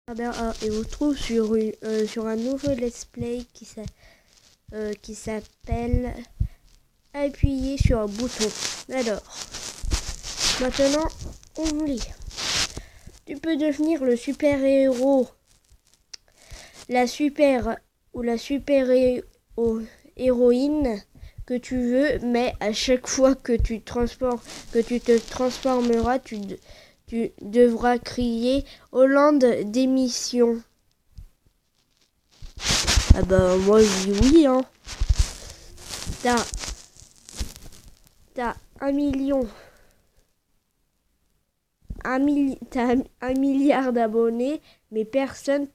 Et on se trouve sur un nouveau let's play qui s'appelle appuyer sur un bouton. Alors, maintenant, on lit. Tu peux devenir le super-héros, la super héroïne que tu veux, mais à chaque fois que tu te transformeras, tu devras crier Hollande démission. Ah bah moi je dis oui hein. T'as 1 milliard d'abonnés, mais personne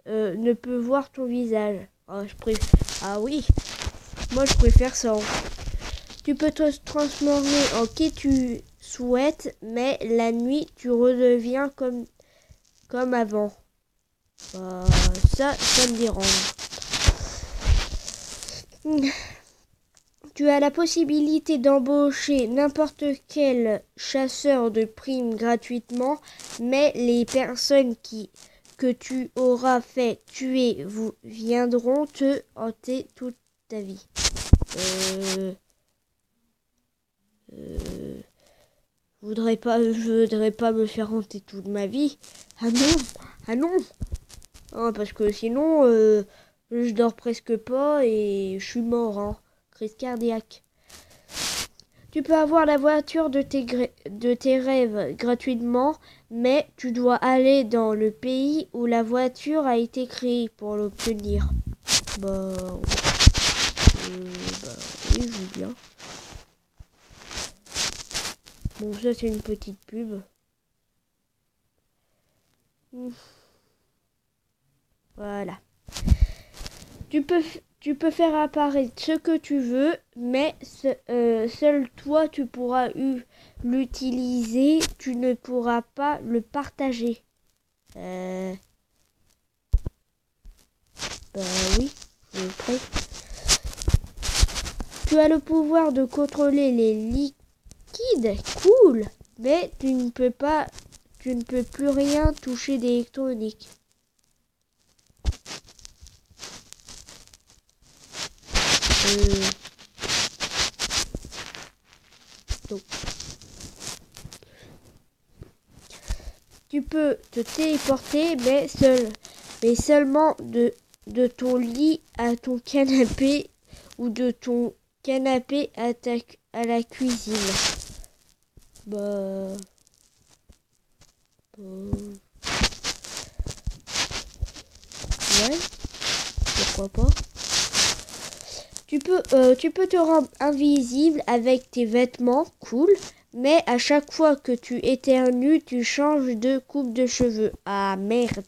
ne peut voir ton visage. Ah oui, moi je préfère ça. Tu peux te transformer en qui tu souhaites, mais la nuit tu redeviens comme avant. Ça me dérange. Tu as la possibilité d'embaucher n'importe quel chasseur de primes gratuitement, mais les personnes que tu auras fait tuer viendront te hanter toute ta vie. Je voudrais pas me faire hanter toute ma vie. Ah non. Ah, parce que sinon, je dors presque pas et je suis mort, hein. Crise cardiaque. Tu peux avoir la voiture de tes rêves gratuitement, mais tu dois aller dans le pays où la voiture a été créée pour l'obtenir. Oui, je veux bien. Bon, ça c'est une petite pub. Voilà. Tu peux faire apparaître ce que tu veux, mais seul toi tu pourras l'utiliser, tu ne pourras pas le partager. Oui, je suis prêt. Tu as le pouvoir de contrôler les liquides, cool, mais tu ne peux plus rien toucher d'électronique. Donc. Tu peux te téléporter, mais seulement de ton lit à ton canapé ou de ton canapé à la cuisine. Ouais, pourquoi pas. Tu peux te rendre invisible avec tes vêtements, cool. Mais à chaque fois que tu éternues, tu changes de coupe de cheveux. Ah merde.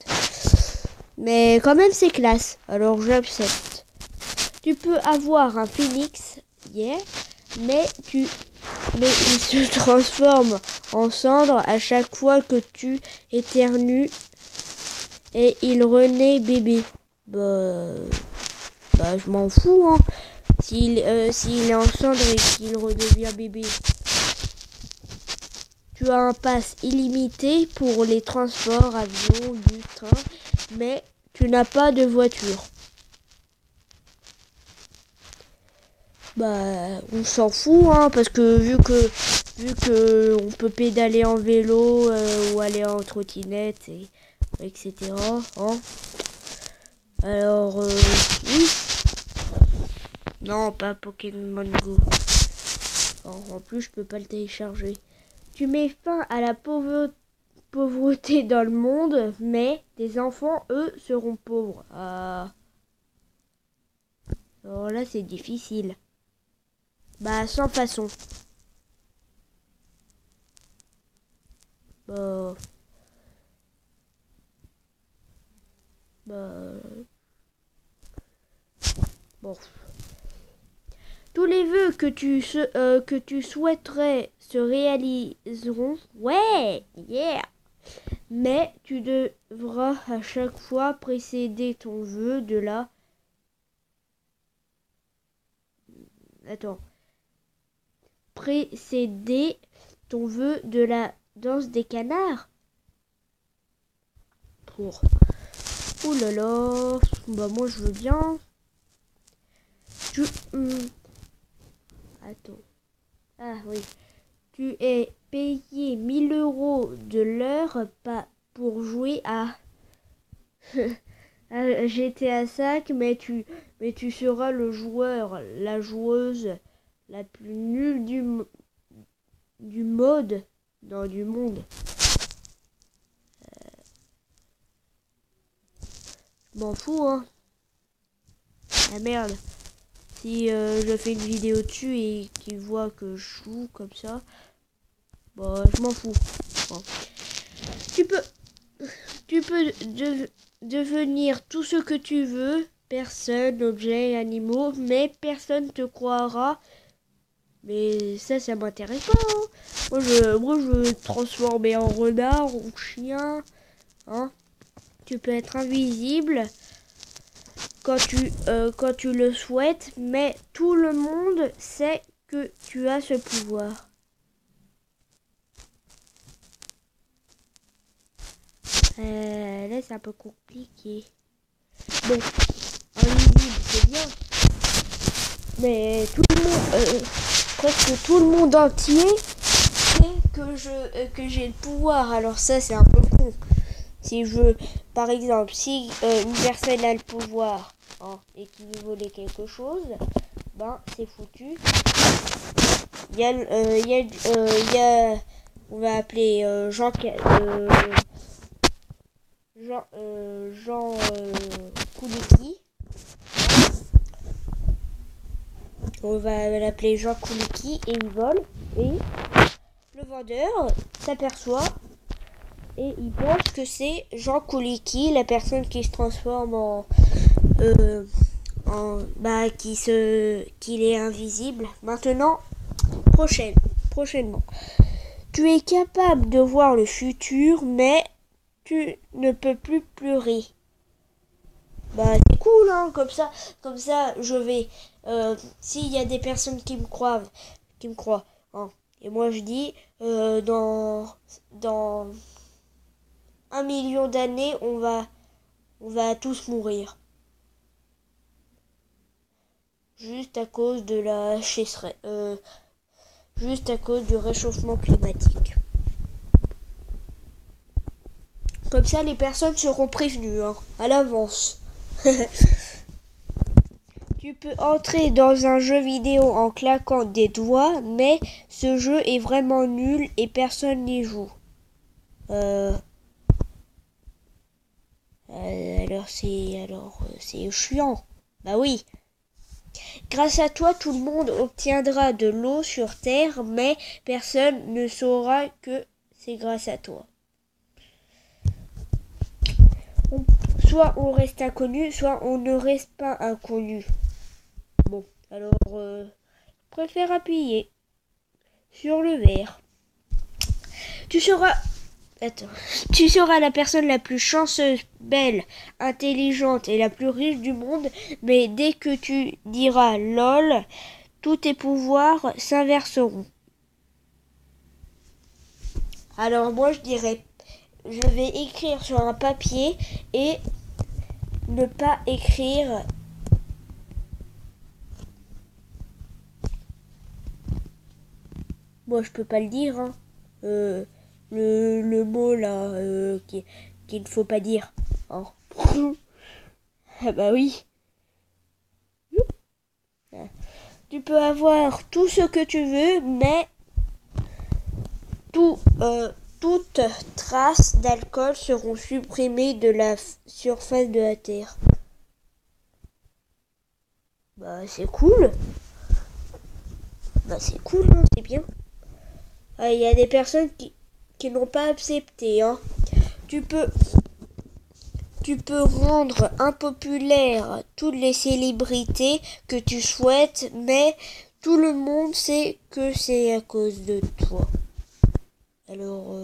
Mais quand même c'est classe, alors j'accepte. Tu peux avoir un phénix, yeah, mais il se transforme en cendre à chaque fois que tu éternues et il renaît bébé. Je m'en fous hein. S'il est en cendre et qu'il redevient bébé. Tu as un pass illimité pour les transports, avions, bus, train, mais tu n'as pas de voiture. On s'en fout, hein, parce que vu que on peut pédaler en vélo ou aller en trottinette, etc. Hein. Alors, oui. Non, pas Pokémon Go. En plus, je peux pas le télécharger. Tu mets fin à la pauvreté dans le monde, mais tes enfants, eux, seront pauvres. Alors là, c'est difficile. Sans façon. Bon. Tous les vœux que tu souhaiterais se réaliseront. Ouais, yeah. Mais tu devras à chaque fois précéder ton vœu de la... Attends. Précéder ton vœu de la danse des canards. tour. Ouh là là. Bah moi je veux bien. Attends. Ah oui. Tu es payé 1000 € de l'heure pas pour jouer à GTA 5, mais tu seras le joueur, la joueuse la plus nulle du mode, non, du monde. Je m'en fous, hein. Ah merde. Si je fais une vidéo dessus et qu'ils voient que je joue comme ça, bah je m'en fous. Bon. Tu peux devenir tout ce que tu veux, personne, objet, animaux, mais personne te croira. Mais ça m'intéresse pas. Hein. Moi, je veux me transformer en renard ou chien. Hein. Tu peux être invisible quand tu le souhaites, mais tout le monde sait que tu as ce pouvoir. Là, c'est un peu compliqué. Bon, invisible, c'est bien. Mais tout le monde, presque tout le monde entier sait que j'ai le pouvoir. Alors ça, c'est un peu con. Si par exemple, si une personne a le pouvoir hein, et qu'il veut voler quelque chose, ben c'est foutu. On va appeler Jean Koulicky. On va l'appeler Jean Koulicky et il vole. Et le vendeur s'aperçoit et il pense que c'est Jean Koulicky, la personne qui se transforme qu'il est invisible. Maintenant, prochainement. Tu es capable de voir le futur, mais tu ne peux plus pleurer. Bah c'est cool hein, comme ça je vais s'il y a des personnes qui me croient hein, et moi je dis dans 1 million d'années on va tous mourir juste à cause de juste à cause du réchauffement climatique. Comme ça les personnes seront prévenues hein, à l'avance. Tu peux entrer dans un jeu vidéo en claquant des doigts, mais ce jeu est vraiment nul et personne n'y joue. Alors c'est chiant. Bah oui. Grâce à toi, tout le monde obtiendra de l'eau sur Terre, mais personne ne saura que c'est grâce à toi. Soit on reste inconnu, soit on ne reste pas inconnu. Bon, alors, je préfère appuyer sur le vert. Tu seras la personne la plus chanceuse, belle, intelligente et la plus riche du monde, mais dès que tu diras LOL, tous tes pouvoirs s'inverseront. Alors moi je vais écrire sur un papier et ne pas écrire moi je peux pas le dire hein. Le mot là qu'il ne faut pas dire hein. Ah bah oui. Tu peux avoir tout ce que tu veux mais toutes traces d'alcool seront supprimées de la surface de la Terre. Bah c'est cool. Bah c'est cool, hein, c'est bien. Il y a des personnes qui n'ont pas accepté. Hein. Tu peux rendre impopulaires toutes les célébrités que tu souhaites, mais tout le monde sait que c'est à cause de toi. Alors,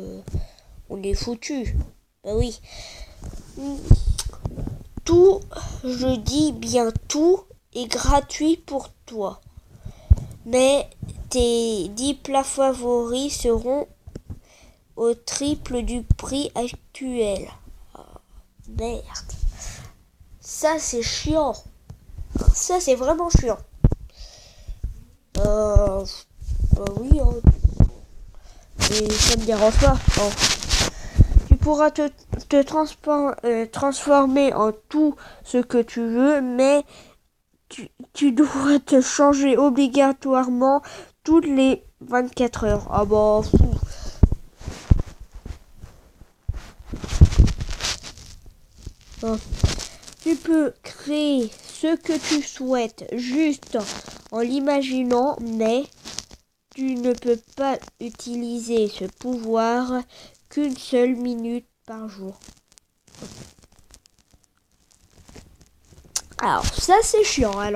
on est foutu. Bah oui. Tout, je dis bien tout, est gratuit pour toi. Mais tes 10 plats favoris seront au triple du prix actuel. Merde. Ça, c'est chiant. Ça, c'est vraiment chiant. Oui, hein. Et ça me dérange pas. Hein. Tu pourras te transformer en tout ce que tu veux, mais tu dois te changer obligatoirement toutes les 24 heures. Ah bah, fou. Hein. Tu peux créer ce que tu souhaites juste en l'imaginant, mais tu ne peux pas utiliser ce pouvoir qu'une seule minute par jour. Alors ça c'est chiant, Bah.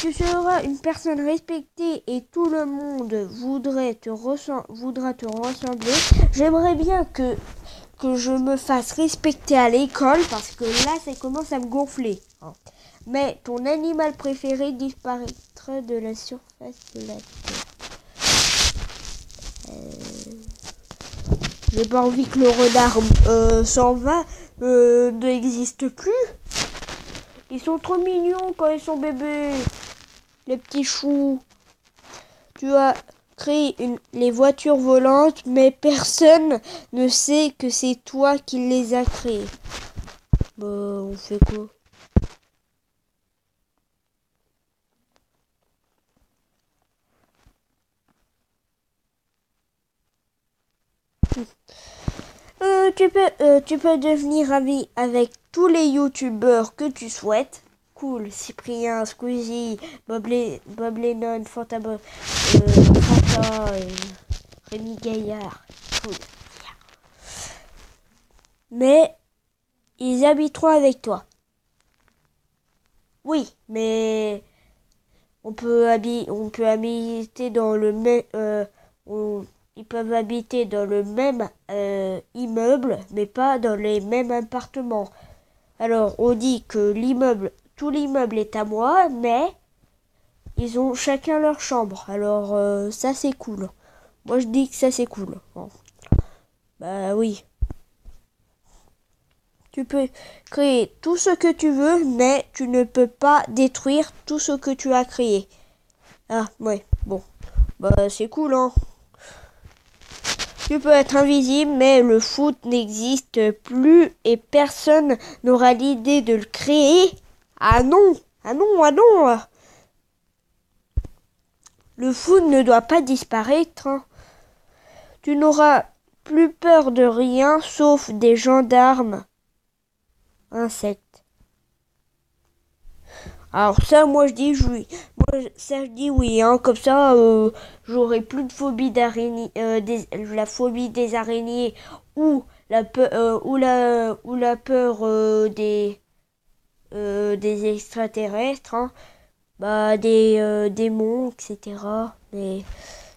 Tu seras une personne respectée et tout le monde voudra te ressembler. J'aimerais bien que je me fasse respecter à l'école parce que là ça commence à me gonfler. Mais ton animal préféré disparaîtra de la surface de la Terre. J'ai pas envie que le renard s'en va, n'existe plus. Ils sont trop mignons quand ils sont bébés. Les petits choux. Tu as créé les voitures volantes, mais personne ne sait que c'est toi qui les as créées. Bah, on fait quoi? Tu peux devenir ami avec tous les youtubeurs que tu souhaites. Cool, Cyprien, Squeezie, Bob Lennon, Fanta, Rémi Gaillard. Cool. Mais ils habiteront avec toi. Oui, mais on peut habiter dans le même... ils peuvent habiter dans le même immeuble, mais pas dans les mêmes appartements. Alors, on dit que tout l'immeuble est à moi, mais ils ont chacun leur chambre. Alors, ça c'est cool. Moi, je dis que ça c'est cool. Bon. Bah oui. Tu peux créer tout ce que tu veux, mais tu ne peux pas détruire tout ce que tu as créé. Ah, ouais, bon. Bah, c'est cool, hein. Tu peux être invisible, mais le foot n'existe plus et personne n'aura l'idée de le créer. Ah non, ah non, ah non. Le foot ne doit pas disparaître. Hein. Tu n'auras plus peur de rien sauf des gendarmes. Insectes. Alors ça, moi je dis oui. Je dis oui. Hein. Comme ça, j'aurai plus de phobie d'araignée, la phobie des araignées ou la peur, ou la peur des extraterrestres. Hein. Bah des démons, etc. Mais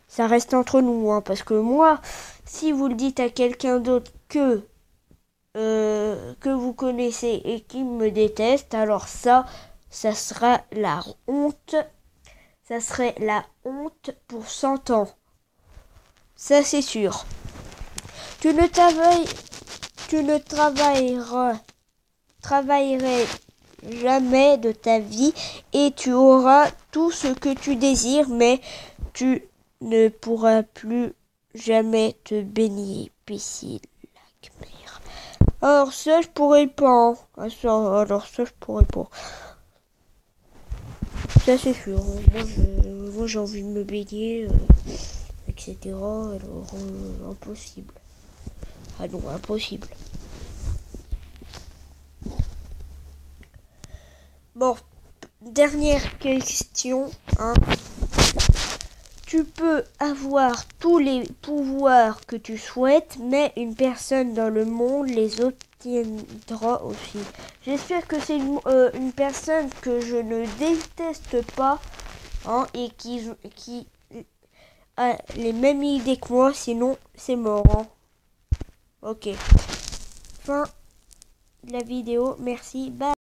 ça reste entre nous, hein, parce que moi, si vous le dites à quelqu'un d'autre que vous connaissez et qui me déteste, alors ça sera la honte. Ça serait la honte pour 100 ans. Ça, c'est sûr. Tu ne travaillerais jamais de ta vie et tu auras tout ce que tu désires, mais tu ne pourras plus jamais te bénéficier de la mer. Alors ça, je pourrais pas. Hein. Alors ça, je pourrais pas. Ça, c'est sûr. Moi, j'ai envie de me baigner, etc. Alors, impossible. Ah non, impossible. Bon, dernière question. Hein. Tu peux avoir tous les pouvoirs que tu souhaites, mais une personne dans le monde les obtiendra aussi. J'espère que c'est une personne que je ne déteste pas, hein, et qui a les mêmes idées que moi, sinon c'est mort. Hein. Ok. Fin de la vidéo. Merci. Bye.